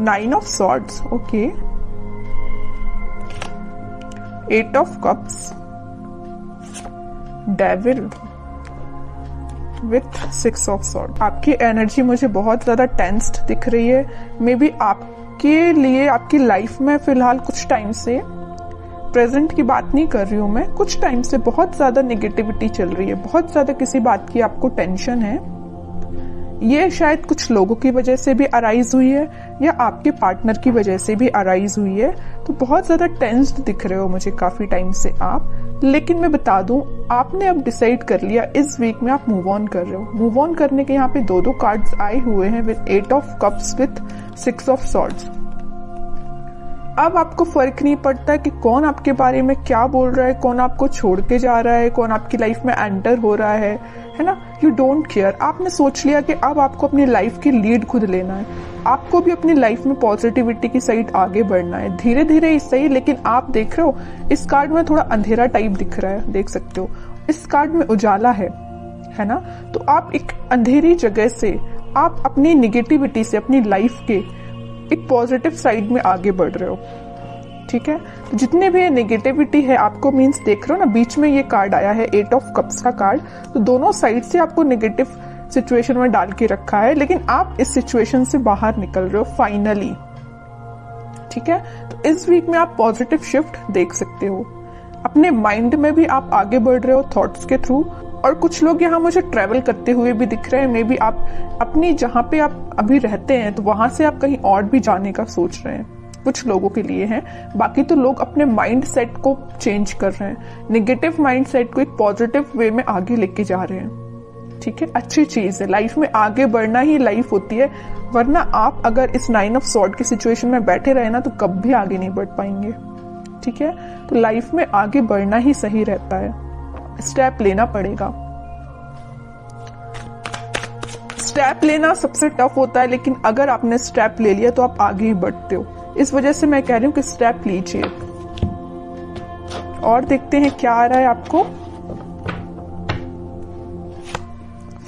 9 of swords, okay, 8 of cups, devil with 6 of swords। आपकी energy मुझे बहुत ज्यादा टेंस्ड दिख रही है। मे बी आपके लिए आपकी लाइफ में फिलहाल कुछ टाइम से, प्रेजेंट की बात नहीं कर रही हूं मैं, कुछ टाइम से बहुत ज्यादा नेगेटिविटी चल रही है, बहुत ज्यादा किसी बात की आपको टेंशन है। ये शायद कुछ लोगों की वजह से भी अराइज हुई है या आपके पार्टनर की वजह से भी अराइज हुई है। तो बहुत ज्यादा टेंस्ड दिख रहे हो मुझे काफी टाइम से आप। लेकिन मैं बता दूं, आपने अब डिसाइड कर लिया इस वीक में आप मूव ऑन कर रहे हो। मूव ऑन करने के यहाँ पे दो कार्ड्स आए हुए हैं with 8 of cups with 6 of swords. अब आपको फर्क नहीं पड़ता कि कौन आपके बारे में क्या बोल रहा है, कौन आपको छोड़ के जा रहा है, कौन आपकी लाइफ में एंटर हो रहा है ना। You don't care. आपने सोच लिया कि अब आपको अपनी लाइफ की लीड खुद लेना है। आपको भी अपनी लाइफ में पॉजिटिविटी की साइड आगे बढ़ना है, धीरे धीरे ही सही। लेकिन आप देख रहे हो इस कार्ड में थोड़ा अंधेरा टाइप दिख रहा है, देख सकते हो। इस कार्ड में उजाला है ना। तो आप एक अंधेरी जगह से, आप अपनी निगेटिविटी से अपनी लाइफ के एक पॉजिटिव साइड में आगे बढ़ रहे हो, ठीक है। तो जितने भी नेगेटिविटी है आपको, मीन्स देख रहे हो ना, बीच में ये कार्ड आया है 8 ऑफ कप्स का कार्ड। तो दोनों साइड से आपको नेगेटिव सिचुएशन में डाल के रखा है, लेकिन आप इस सिचुएशन से बाहर निकल रहे हो फाइनली, ठीक है। तो इस वीक में आप पॉजिटिव शिफ्ट देख सकते हो। अपने माइंड में भी आप आगे बढ़ रहे हो थॉट्स के थ्रू। और कुछ लोग यहाँ मुझे ट्रेवल करते हुए भी दिख रहे हैं। मे बी आप अपनी जहाँ पे आप अभी रहते हैं तो वहां से आप कहीं और भी जाने का सोच रहे हैं, कुछ लोगों के लिए है। बाकी तो लोग अपने माइंड सेट को चेंज कर रहे हैं, नेगेटिव माइंड सेट को एक पॉजिटिव वे में आगे लेके जा रहे हैं, ठीक है। अच्छी चीज है, लाइफ में आगे बढ़ना ही लाइफ होती है। वरना आप अगर इस 9 ऑफ सॉर्ड की सिचुएशन में बैठे रहे ना तो कभी आगे नहीं बढ़ पाएंगे, ठीक है। तो लाइफ में आगे बढ़ना ही सही रहता है, स्टेप लेना पड़ेगा। स्टेप लेना सबसे टफ होता है, लेकिन अगर आपने स्टेप ले लिया तो आप आगे ही बढ़ते हो। इस वजह से मैं कह रही हूं कि स्टेप लीजिए। और देखते हैं क्या आ रहा है आपको।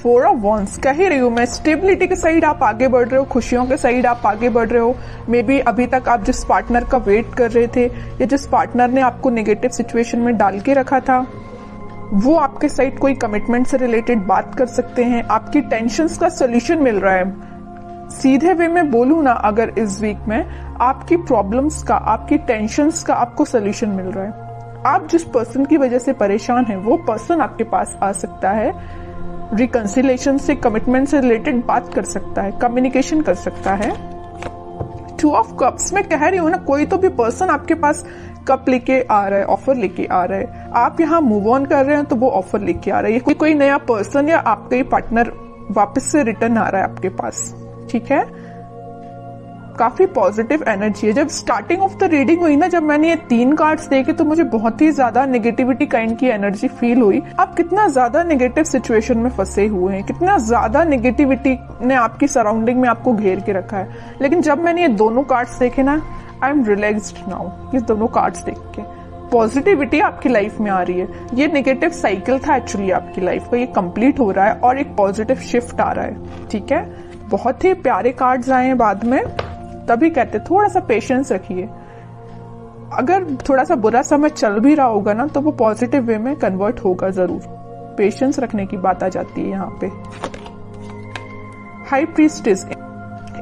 4 ऑफ वॉन्ड्स। कह ही रही हूं मैं, स्टेबिलिटी के साइड आप आगे बढ़ रहे हो, खुशियों के साइड आप आगे बढ़ रहे हो। मे बी अभी तक आप जिस पार्टनर का वेट कर रहे थे या जिस पार्टनर ने आपको नेगेटिव सिचुएशन में डाल के रखा था, वो आपके साइड कोई कमिटमेंट से रिलेटेड बात कर सकते हैं। आपकी टेंशन्स का सोल्यूशन मिल रहा है। सीधे वे में बोलूं ना, अगर इस वीक में आपकी प्रॉब्लम्स का, आपकी टेंशन्स का आपको सोल्यूशन मिल रहा है। आप जिस पर्सन की वजह से परेशान हैं, वो पर्सन आपके पास आ सकता है, रिकंसिलेशन से, कमिटमेंट से रिलेटेड बात कर सकता है, कम्युनिकेशन कर सकता है। 2 ऑफ कप्स में कह रही हूं ना, कोई तो भी पर्सन आपके पास कप लेके आ रहा है, ऑफर लेके आ रहा है। आप यहाँ मूव ऑन कर रहे हैं तो वो ऑफर लेके आ रहा है। ये कोई नया पर्सन या आपका ही पार्टनर वापस से रिटर्न आ रहा है आपके पास, ठीक है। काफी पॉजिटिव एनर्जी है। जब स्टार्टिंग ऑफ द रीडिंग हुई ना, जब मैंने ये 3 कार्ड्स देखे तो मुझे बहुत ही ज्यादा नेगेटिविटी काइंड की एनर्जी फील हुई। आप कितना ज्यादा नेगेटिव सिचुएशन में फंसे हुए हैं, कितना ज्यादा नेगेटिविटी ने आपकी सराउंडिंग में आपको घेर के रखा है। लेकिन जब मैंने ये दोनों कार्ड्स देखे ना, आई एम रिलैक्स्ड नाउ। ये दोनों कार्ड्स देख के पॉजिटिविटी आपकी लाइफ में आ रही है। ये नेगेटिव साइकिल था एक्चुअली आपकी लाइफ का, ये कंप्लीट हो रहा है और एक पॉजिटिव शिफ्ट आ रहा है, ठीक है। बहुत ही प्यारे कार्ड्स आए हैं बाद में, तभी कहते थोड़ा सा पेशेंस रखिए। अगर थोड़ा सा बुरा समय चल भी रहा होगा ना, तो वो पॉजिटिव वे में कन्वर्ट होगा जरूर। पेशेंस रखने की बात आ जाती है यहाँ पे। High priestess.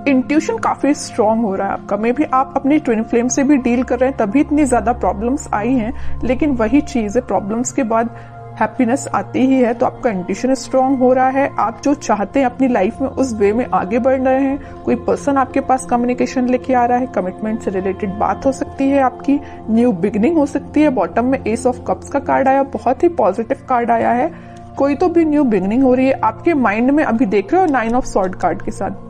इंट्यूशन काफी स्ट्रांग हो रहा है आपका। मे भी आप अपनी ट्विन फ्लेम से भी डील कर रहे हैं, तभी इतनी ज्यादा प्रॉब्लम्स आई हैं। लेकिन वही चीज है, प्रॉब्लम्स के बाद हैप्पीनेस आती ही है। तो आपका इंट्यूशन स्ट्रांग हो रहा है। आप जो चाहते हैं अपनी लाइफ में उस वे में आगे बढ़ रहे हैं। कोई पर्सन आपके पास कम्युनिकेशन लेके आ रहा है, कमिटमेंट से रिलेटेड बात हो सकती है, आपकी न्यू बिगिनिंग हो सकती है। बॉटम में एस ऑफ कप्स का कार्ड आया, बहुत ही पॉजिटिव कार्ड आया है। कोई तो भी न्यू बिगिनिंग हो रही है आपके माइंड में। अभी देख रहे हो 9 ऑफ सॉर्ड कार्ड के साथ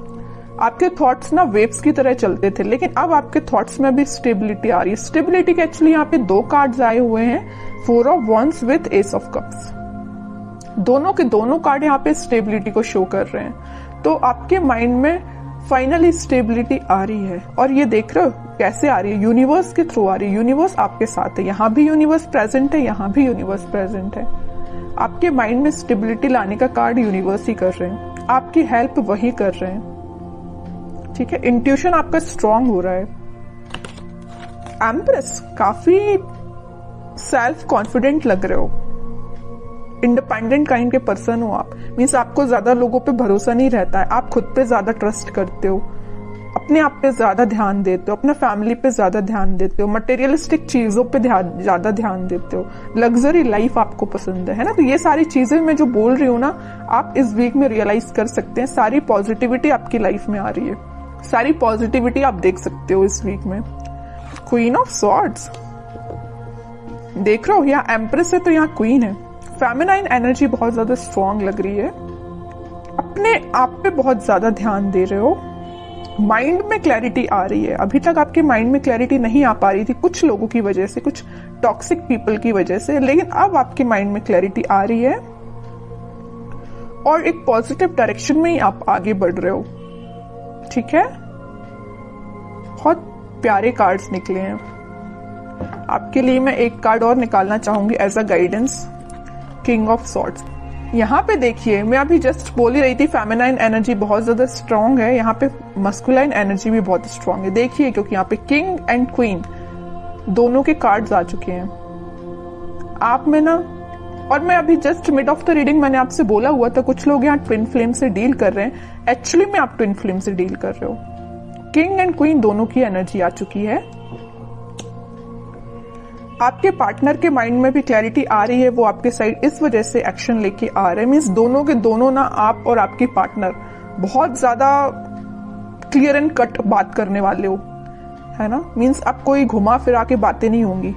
आपके थॉट्स ना वेव्स की तरह चलते थे, लेकिन अब आपके थॉट्स में भी स्टेबिलिटी आ रही है। स्टेबिलिटी के एक्चुअली यहाँ पे 2 कार्ड्स आए हुए हैं, 4 of wands with S of cups. दोनों के दोनों कार्ड यहाँ पे स्टेबिलिटी को शो कर रहे हैं। तो आपके माइंड में फाइनली स्टेबिलिटी आ रही है। और ये देख रहे हो कैसे आ रही है, यूनिवर्स के थ्रू आ रही है। यूनिवर्स आपके साथ है, यहाँ भी यूनिवर्स प्रेजेंट है, यहाँ भी यूनिवर्स प्रेजेंट है। आपके माइंड में स्टेबिलिटी लाने का कार्ड यूनिवर्स ही कर रहे हैं, आपकी हेल्प वही कर रहे हैं। ठीक है, इंट्यूशन आपका स्ट्रांग हो रहा है। एम्प्रेस, काफी सेल्फ कॉन्फिडेंट लग रहे हो, इंडिपेंडेंट काइंड के पर्सन हो आप। मीन्स आपको ज्यादा लोगों पे भरोसा नहीं रहता है, आप खुद पे ज्यादा ट्रस्ट करते हो, अपने आप पे ज्यादा ध्यान देते हो, अपना फैमिली पे ज्यादा ध्यान देते हो, मटेरियलिस्टिक चीजों पे ज्यादा ध्यान देते हो, लग्जरी लाइफ आपको पसंद है ना। तो ये सारी चीजें मैं जो बोल रही हूँ ना, आप इस वीक में रियलाइज कर सकते हैं। सारी पॉजिटिविटी आपकी लाइफ में आ रही है, सारी पॉजिटिविटी आप देख सकते हो इस वीक में। क्वीन ऑफ सॉर्ड्स देख रहे हो, यहाँ एम्प्रेस है तो यहाँ क्वीन है। फेमिनाइन एनर्जी बहुत ज्यादा स्ट्रांग लग रही है, अपने आप पे बहुत ज्यादा ध्यान दे रहे हो, माइंड में क्लैरिटी आ रही है। अभी तक आपके माइंड में क्लैरिटी नहीं आ पा रही थी कुछ लोगों की वजह से, कुछ टॉक्सिक पीपल की वजह से, लेकिन अब आपके माइंड में क्लैरिटी आ रही है और एक पॉजिटिव डायरेक्शन में ही आप आगे बढ़ रहे हो। ठीक है, बहुत प्यारे कार्ड्स निकले हैं आपके लिए। मैं एक कार्ड और निकालना चाहूंगी as a guidance, king of swords. यहाँ पे देखिए, मैं अभी जस्ट बोल ही रही थी फेमिनाइन एनर्जी बहुत ज्यादा स्ट्रांग है, यहाँ पे मस्कुलाइन एनर्जी भी बहुत स्ट्रांग है। देखिए, क्योंकि यहाँ पे किंग एंड क्वीन दोनों के कार्ड्स आ चुके हैं आप में ना। और मैं अभी just mid of the reading मैंने आपसे बोला हुआ था कुछ लोग यहाँ ट्विन फ्लेम से डील कर रहे हैं। एक्चुअली में आप ट्विन फ्लेम से डील कर रहे हो। किंग एंड क्वीन दोनों की एनर्जी आ चुकी है। आपके पार्टनर के माइंड में भी क्लैरिटी आ रही है, वो आपके साइड इस वजह से एक्शन लेके आ रहे हैं। मीन्स दोनों के दोनों ना, आप और आपकी पार्टनर बहुत ज्यादा क्लियर एंड कट बात करने वाले हो, है ना। मीन्स अब कोई घुमा फिरा के बातें नहीं होंगी,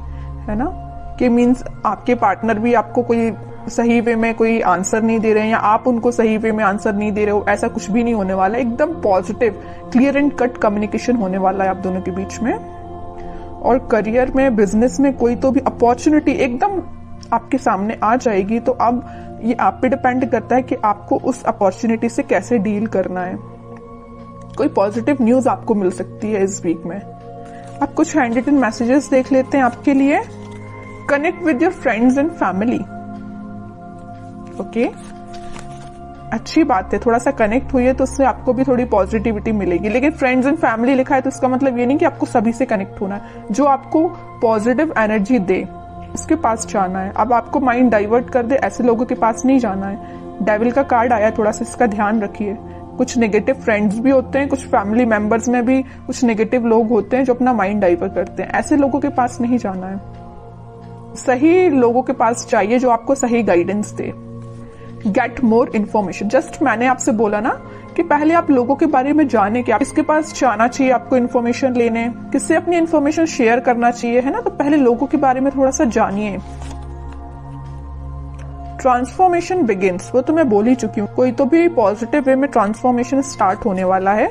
है ना, कि मीन्स आपके पार्टनर भी आपको कोई सही वे में कोई आंसर नहीं दे रहे हैं या आप उनको सही वे में आंसर नहीं दे रहे हो, ऐसा कुछ भी नहीं होने वाला है। एकदम positive clear and cut communication होने वाला है आप दोनों के बीच में। और करियर में, बिजनेस में कोई तो भी अपॉर्चुनिटी एकदम आपके सामने आ जाएगी। तो अब ये आप पे डिपेंड करता है कि आपको उस अपॉर्चुनिटी से कैसे डील करना है। कोई पॉजिटिव न्यूज आपको मिल सकती है इस वीक में। आप कुछ हैंड रिटन मैसेजेस देख लेते हैं आपके लिए। Connect with your friends and family. Okay, अच्छी बात है, थोड़ा सा कनेक्ट हुई है तो उससे आपको भी थोड़ी पॉजिटिविटी मिलेगी। लेकिन फ्रेंड्स एंड फैमिली लिखा है तो इसका मतलब ये नहीं कि आपको सभी से कनेक्ट होना है। जो आपको पॉजिटिव एनर्जी दे उसके पास जाना है। अब आपको माइंड डाइवर्ट कर दे, ऐसे लोगों के पास नहीं जाना है। डेविल का कार्ड आया, थोड़ा सा इसका ध्यान रखिए। कुछ नेगेटिव फ्रेंड्स भी होते हैं, कुछ फैमिली मेंबर्स में भी कुछ नेगेटिव लोग होते हैं जो अपना माइंड डाइवर्ट करते हैं। ऐसे लोगों के पास नहीं जाना है, सही लोगों के पास चाहिए जो आपको सही गाइडेंस दे। Get more information. जस्ट मैंने आपसे बोला ना कि पहले आप लोगों के बारे में जाने कि आप किसके पास जाना चाहिए, आपको इन्फॉर्मेशन लेने, किससे अपनी इन्फॉर्मेशन शेयर करना चाहिए, है ना। तो पहले लोगों के बारे में थोड़ा सा जानिए। ट्रांसफॉर्मेशन बिगिंस, वो तो मैं बोल ही चुकी हूँ। कोई तो भी पॉजिटिव वे में ट्रांसफॉर्मेशन स्टार्ट होने वाला है।